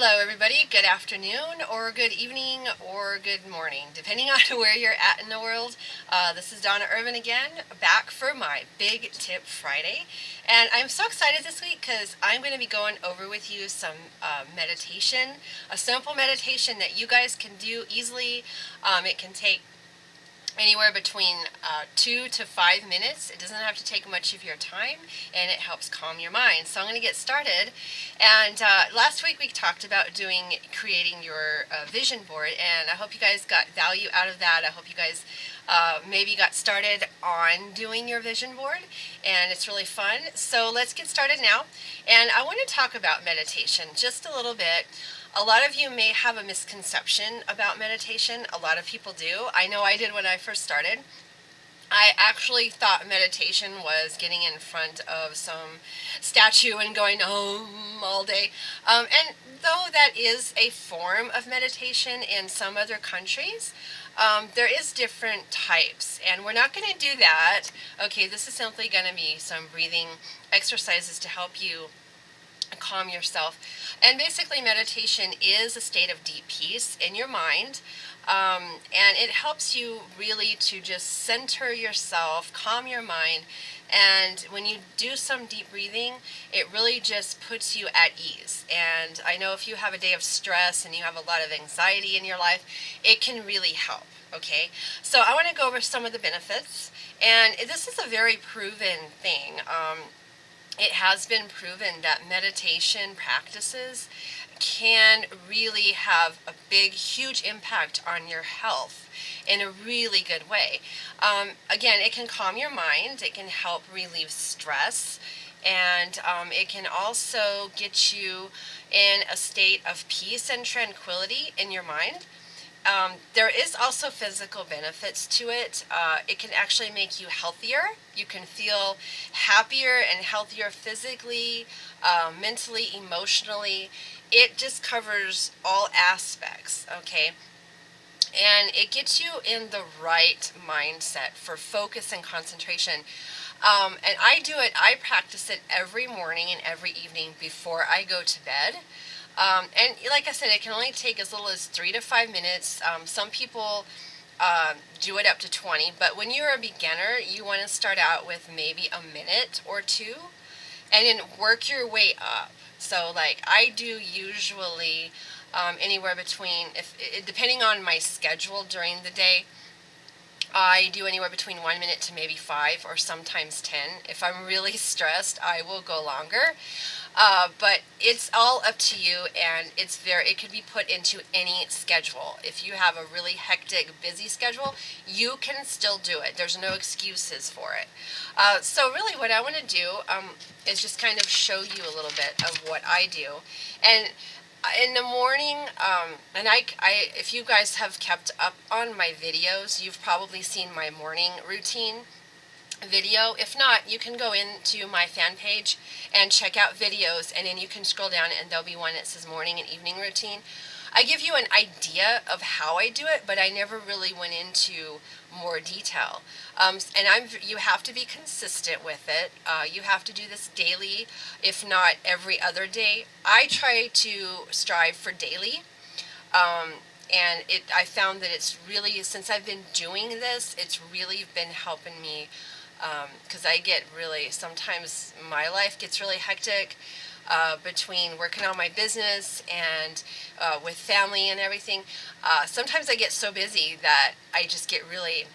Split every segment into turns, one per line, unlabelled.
Hello everybody, good afternoon or good evening or good morning, depending on where you're at in the world. This is Donna Irvin again, back for my Big Tip Friday. And I'm so excited this week because I'm going to be going over with you some meditation, a simple meditation that you guys can do easily. It can take anywhere between 2 to 5 minutes. It doesn't have to take much of your time, and it helps calm your mind. So I'm going to get started. And last week we talked about creating your vision board, and I hope you guys got value out of that. I hope you guys maybe got started on doing your vision board, and it's really fun. So let's get started now. And I want to talk about meditation just a little bit. A lot of you may have a misconception about meditation. A lot of people do. I know I did when I first started. I actually thought meditation was getting in front of some statue and going all day. And though that is a form of meditation in some other countries, there is different types, and we're not going to do that. Okay, this is simply going to be some breathing exercises to help you calm yourself. And basically meditation is a state of deep peace in your mind, and it helps you really to just center yourself, calm your mind. And when you do some deep breathing, it really just puts you at ease. And I know if you have a day of stress and you have a lot of anxiety in your life, it can really help. Okay, so I want to go over some of the benefits, and this is a very proven thing. It has been proven that meditation practices can really have a big, huge impact on your health in a really good way. Again, it can calm your mind, it can help relieve stress, and it can also get you in a state of peace and tranquility in your mind. There is also physical benefits to it. It can actually make you healthier. You can feel happier and healthier physically, mentally, emotionally. It just covers all aspects, okay? And it gets you in the right mindset for focus and concentration. And I practice it every morning and every evening before I go to bed. And like I said, it can only take as little as 3 to 5 minutes. Some people do it up to 20, but when you're a beginner, you want to start out with maybe a minute or two, and then work your way up. So like I do usually anywhere between, depending on my schedule during the day, I do anywhere between 1 minute to maybe 5 or sometimes 10. If I'm really stressed, I will go longer. But it's all up to you, and it could be put into any schedule. If you have a really hectic, busy schedule, you can still do it. There's no excuses for it. So really what I want to do is just kind of show you a little bit of what I do. And in the morning, and if you guys have kept up on my videos, you've probably seen my morning routine video. If not, you can go into my fan page and check out videos, and then you can scroll down and there'll be one that says morning and evening routine. I give you an idea of how I do it, but I never really went into more detail. And you have to be consistent with it. You have to do this daily, if not every other day. I try to strive for daily. And I found that it's really, since I've been doing this, it's really been helping me, because I get really, sometimes my life gets really hectic between working on my business and with family and everything. Sometimes I get so busy that I just get really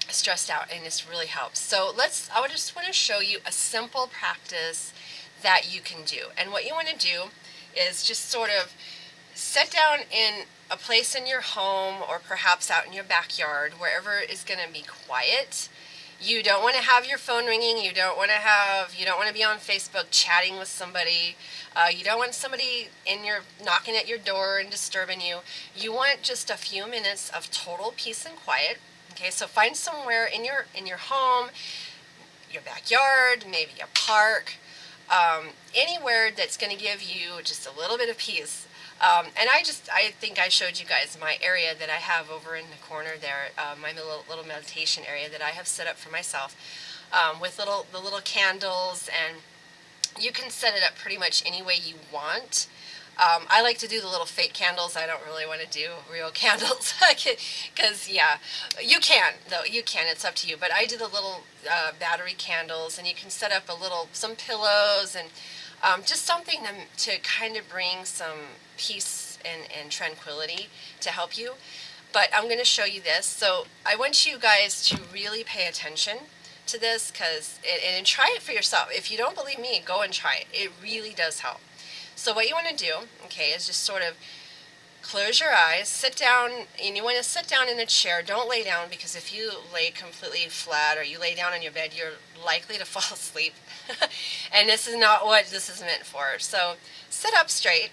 stressed out, and this really helps. So I just want to show you a simple practice that you can do. And what you want to do is just sort of sit down in a place in your home, or perhaps out in your backyard, wherever is going to be quiet. You don't want to have your phone ringing. You don't want to be on Facebook chatting with somebody. You don't want somebody knocking at your door and disturbing you. You want just a few minutes of total peace and quiet. Okay, so find somewhere in your home, your backyard, maybe a park, anywhere that's going to give you just a little bit of peace. And I think I showed you guys my area that I have over in the corner there, my little meditation area that I have set up for myself, with the little candles, and you can set it up pretty much any way you want. I like to do the little fake candles. I don't really want to do real candles because, yeah, you can, though. You can. It's up to you. But I do the little battery candles, and you can set up some pillows and just something to kind of bring some peace and tranquility to help you. But I'm going to show you this. So I want you guys to really pay attention to this and try it for yourself. If you don't believe me, go and try it. It really does help. So what you want to do, okay, is just sort of close your eyes, sit down, and you want to sit down in a chair. Don't lay down, because if you lay completely flat or you lay down on your bed, you're likely to fall asleep. And this is not what this is meant for. So sit up straight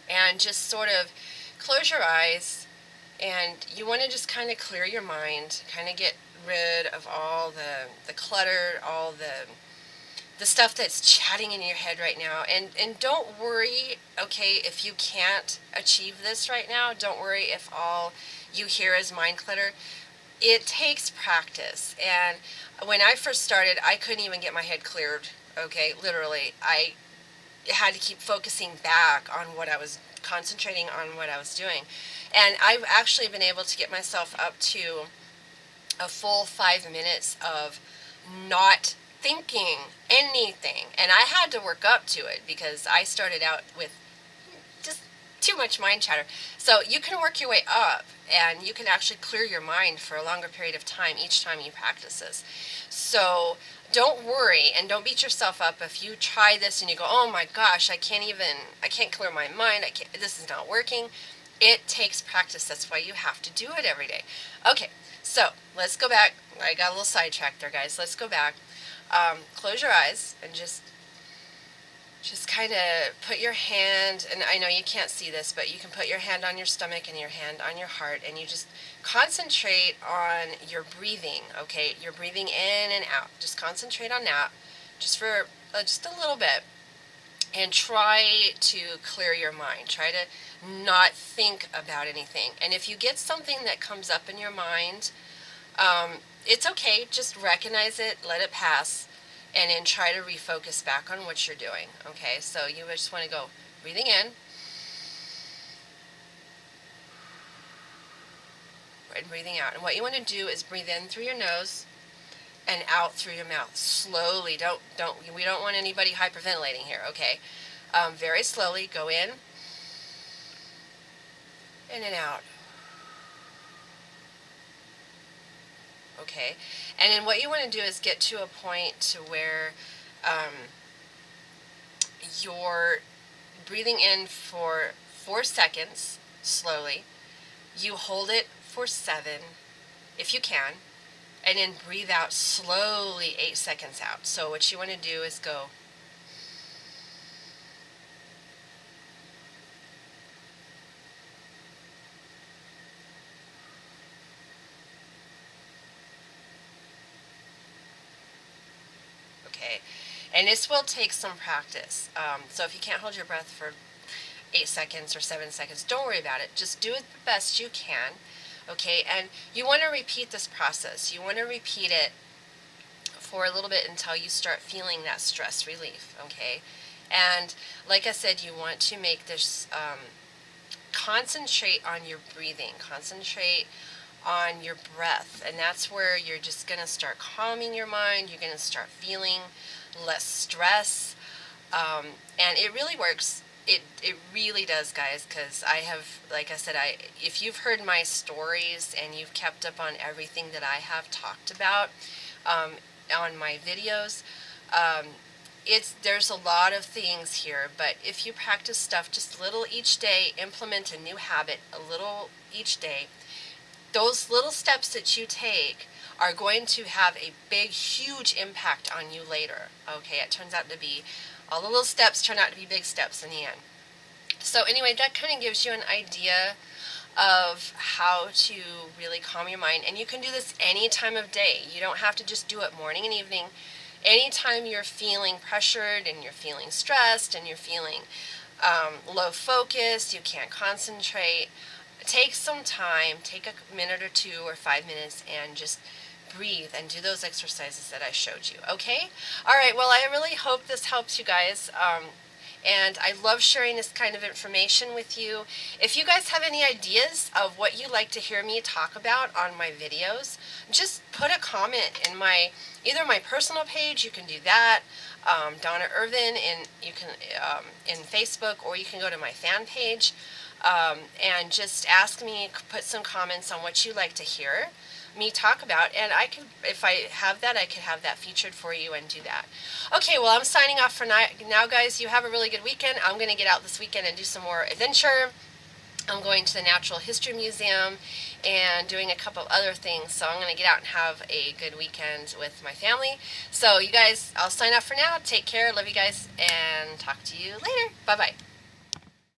and just sort of close your eyes, and you want to just kind of clear your mind, kind of get rid of all the clutter, all the stuff that's chatting in your head right now. And don't worry, okay, if you can't achieve this right now. Don't worry if all you hear is mind clutter. It takes practice. And when I first started, I couldn't even get my head cleared, okay, literally. I had to keep focusing back on concentrating on what I was doing. And I've actually been able to get myself up to a full 5 minutes of not thinking anything. And I had to work up to it because I started out with just too much mind chatter. So you can work your way up, and you can actually clear your mind for a longer period of time each time you practice this. So don't worry, and don't beat yourself up if you try this and you go, oh my gosh, I can't clear my mind, this is not working. It takes practice. That's why you have to do it every day. Okay, so let's go back. I got a little sidetracked there, guys. Let's go back. Close your eyes and just kind of put your hand, and I know you can't see this, but you can put your hand on your stomach and your hand on your heart, and you just concentrate on your breathing, okay? You're breathing in and out. Just concentrate on that just for just a little bit, and try to clear your mind. Try to not think about anything. And if you get something that comes up in your mind, it's okay. Just recognize it, let it pass, and then try to refocus back on what you're doing. Okay, so you just want to go breathing in and breathing out. And what you want to do is breathe in through your nose and out through your mouth slowly. We don't want anybody hyperventilating here. Okay, very slowly. Go in and out. Okay, and then what you want to do is get to a point to where you're breathing in for 4 seconds slowly. You hold it for 7 if you can, and then breathe out slowly 8 seconds out. So what you want to do is go okay, and this will take some practice. So if you can't hold your breath for 8 seconds or 7 seconds, don't worry about it. Just do it the best you can, okay? And you want to repeat this process. You want to repeat it for a little bit until you start feeling that stress relief, okay? And like I said, you want to make this, concentrate on your breathing, concentrate on your breath, and that's where you're just going to start calming your mind. You're going to start feeling less stress, and it really works. It really does, guys, because I have, like I said, if you've heard my stories and you've kept up on everything that I have talked about on my videos, there's a lot of things here, but if you practice stuff just a little each day, implement a new habit a little each day, those little steps that you take are going to have a big, huge impact on you later. Okay, it turns out to be, all the little steps turn out to be big steps in the end. So anyway, that kind of gives you an idea of how to really calm your mind. And you can do this any time of day. You don't have to just do it morning and evening. Anytime you're feeling pressured and you're feeling stressed and you're feeling low focus, you can't concentrate, take some time, take a minute or 2 or 5 minutes, and just breathe and do those exercises that I showed you. Okay? All right, well, I really hope this helps you guys. and I love sharing this kind of information with you. If you guys have any ideas of what you'd like to hear me talk about on my videos, just put a comment in either my personal page, you can do that, Donna Irvin, you can in Facebook, or you can go to my fan page and just ask me, put some comments on what you'd like to hear me talk about, and I can, if I have that, I can have that featured for you and do that. Okay, well, I'm signing off for now, guys. You have a really good weekend. I'm going to get out this weekend and do some more adventure. I'm going to the Natural History Museum and doing a couple of other things, so I'm going to get out and have a good weekend with my family. So you guys, I'll sign off for now. Take care. Love you guys, and talk to you later. Bye-bye.